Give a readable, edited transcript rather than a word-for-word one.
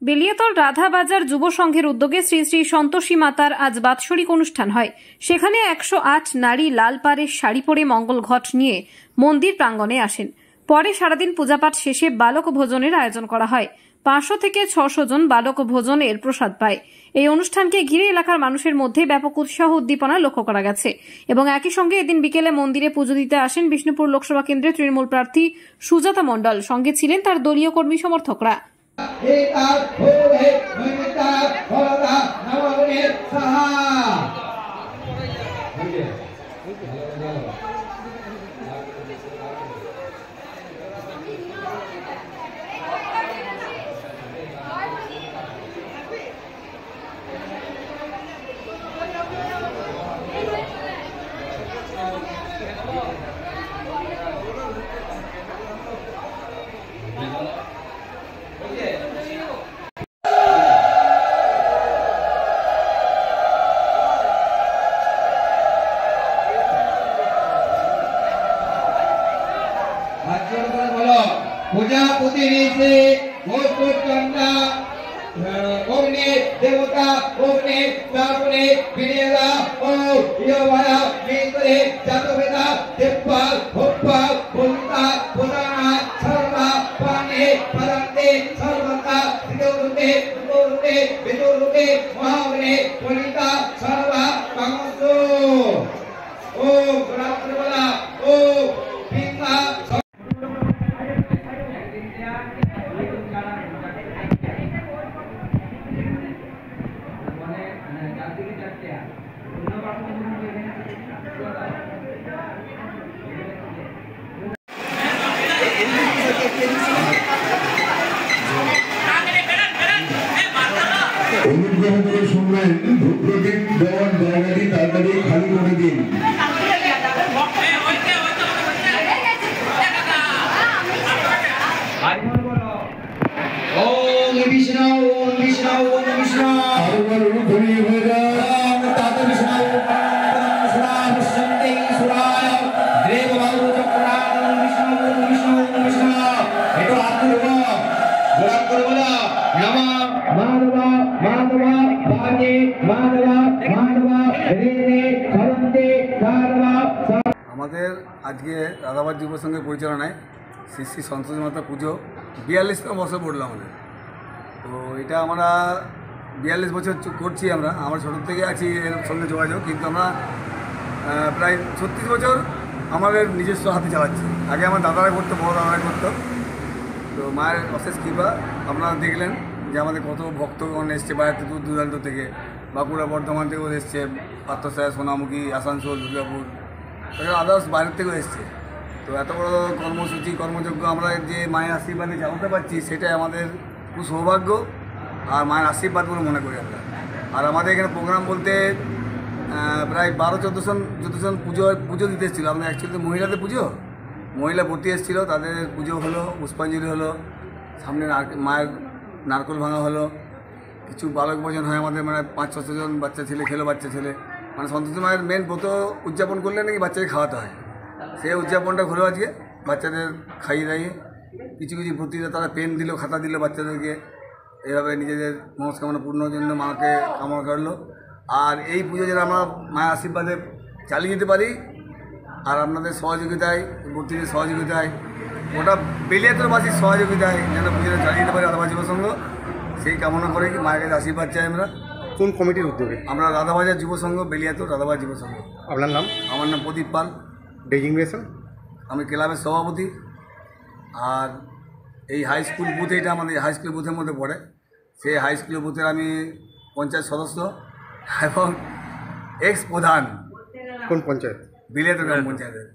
বেলিয়াতল রাধাবাজার যুব সংঘের উদ্যোগে শ্রী শ্রী সন্তোষী মাতার আজ বাৎসরিক অনুষ্ঠান হয়। সেখানে 108 নারী লাল পাড়ের শাড়ি পরে মঙ্গল ঘট নিয়ে মন্দির প্রাঙ্গণে আসেন। পরে সারাদিন পূজাপাঠ শেষে বালক ভোজনের আয়োজন করা হয়। 500 থেকে 600 জন বালক ভোজনের প্রসাদ পায়। এই অনুষ্ঠানকে ঘিরে এলাকার মানুষের মধ্যে ব্যাপক উৎসাহ উদ্দীপনা লক্ষ্য করা গেছে এবং একই সঙ্গে এদিন বিকেলে মন্দিরে পুজো দিতে আসেন বিষ্ণুপুর লোকসভা কেন্দ্রের তৃণমূল প্রার্থী সুজাতা মণ্ডল। সঙ্গে ছিলেন তার দলীয় কর্মী সমর্থকরা। প্রজাপতি ঋষি চন্দ্রা অগ্নি দেবতা অগ্নি শ্রাবণে বিনেলা ও ইয়বায়া মিত্রে জাতবেদা দেবপাল ভোপাল বন্তা প্রধানা সর্বা পানে পরন্তে সর্বতা বিদুরুতে বিদুরুতে বিদুরুতে মহাবনে পরিতা সর্বা কামস্য ও রাত্রিবেলা ও পিতা অনুগ্রহ করে শুনবেন, ধূপপ্রদীপ দেওয়ার জায়গাটি তাড়াতাড়ি খালি করে দিন। ওম বিষ্ণু ওম বিষ্ণু ওম বিষ্ণু আরেকবার অনুধ্বনি হয়ে যান। তাতে বিষ্ণু সুরাম শান্তি সুরায় দেব বাবু চক্রান বিষ্ণু ওম বিষ্ণু ওম বিষ্ণু একটু হাত তুলবো গোলাপ করে বলো নমঃ মাধব মাধব বাণী মাধব মাধব রে সরন্তে সারবা। আমাদের আজকে রাধাবাদ যুব সংঘের পরিচালনায় শ্রী শ্রী সন্তোষী মাতা পুজো 42তম বছর পড়লো আমাদের। তো এটা আমরা 42 বছর করছি। আমরা ছোটোর থেকে আছি এর সঙ্গে যোগাযোগ, কিন্তু আমরা প্রায় 36 বছর আমাদের নিজস্ব হাতে চালাচ্ছি। আগে আমার দাদারা করতো, বড় দাদারা করতো। তো মায়ের অশেষ কৃপা আপনারা দেখলেন যে আমাদের কত ভক্তগণ এসছে বাইরে দূর দূরান্ত থেকে, বাঁকুড়া বর্ধমান থেকেও এসছে, পাত্রসায়া, সোনামুখী, আসানসোল, দুর্গাপুর, আদার্স বাইরের থেকেও এসছে। তো এত বড় কর্মসূচি কর্মযজ্ঞ আমরা যে মায়ের আশীর্বাদে চালাতে পারছি, সেটাই আমাদের খুব সৌভাগ্য আর মায়ের আশীর্বাদ বলে মনে করি আমরা। আর আমাদের এখানে প্রোগ্রাম বলতে প্রায় 12-14 জন পুজো দিতে এসেছিলো। আমাদের অ্যাকচুয়ালি মহিলাদের পুজো, মহিলা ভর্তি এসেছিলো, তাদের পুজো হলো, পুষ্পাঞ্জলি হলো, সামনে মায়ের নারকেল ভাঙা হলো, কিছু বালক ভোজন হয় আমাদের, মানে 500-600 জন বাচ্চা ছেলে খেলো, বাচ্চা ছেলে মানে সন্তোষী মায়ের মেন ব্রত উদযাপন করলে নাকি বাচ্চাদের খাওয়াতে হয়। সেই উদযাপনটা হলো আজকে, বাচ্চাদের খাইয়ে দাইয়ে কিছু কিছু ভর্তিতে তারা পেন দিল, খাতা দিল বাচ্চাদেরকে, এভাবে নিজেদের মনস্কামনা পূর্ণর জন্য মাকে কামনা করলো। আর এই পুজো যেন আমরা মায়ের আশীর্বাদে চালিয়ে যেতে পারি, আর আপনাদের সহযোগিতায়, ভর্তিদের সহযোগিতায়, ওটা বেলিয়াতলবাসীর সহযোগিতায় যেন পুজোটা চালিয়ে যেতে পারি রাধাবাদ যুব সংঘ, সেই কামনা করে কি মায়ের কাছে আশীর্বাদ চাই আমরা। কোন কমিটির উদ্যোগে? আমরা রাধাবাজার যুব সংঘ, বেলিয়াতল রাধাবাদ যুব সংঘ। আপনার নাম? আমার নাম প্রদীপ পাল। ডেজিগনেশন? আমি ক্লাবের সভাপতি। আর এই হাই স্কুল বুথ, এটা আমাদের হাই স্কুল বুথের মধ্যে পড়ে, সেই হাই স্কুল বুথের আমি পঞ্চায়েত সদস্য এবং এক্স প্রধান। কোন পঞ্চায়েত? বেলিয়াতল গ্রাম পঞ্চায়েতের।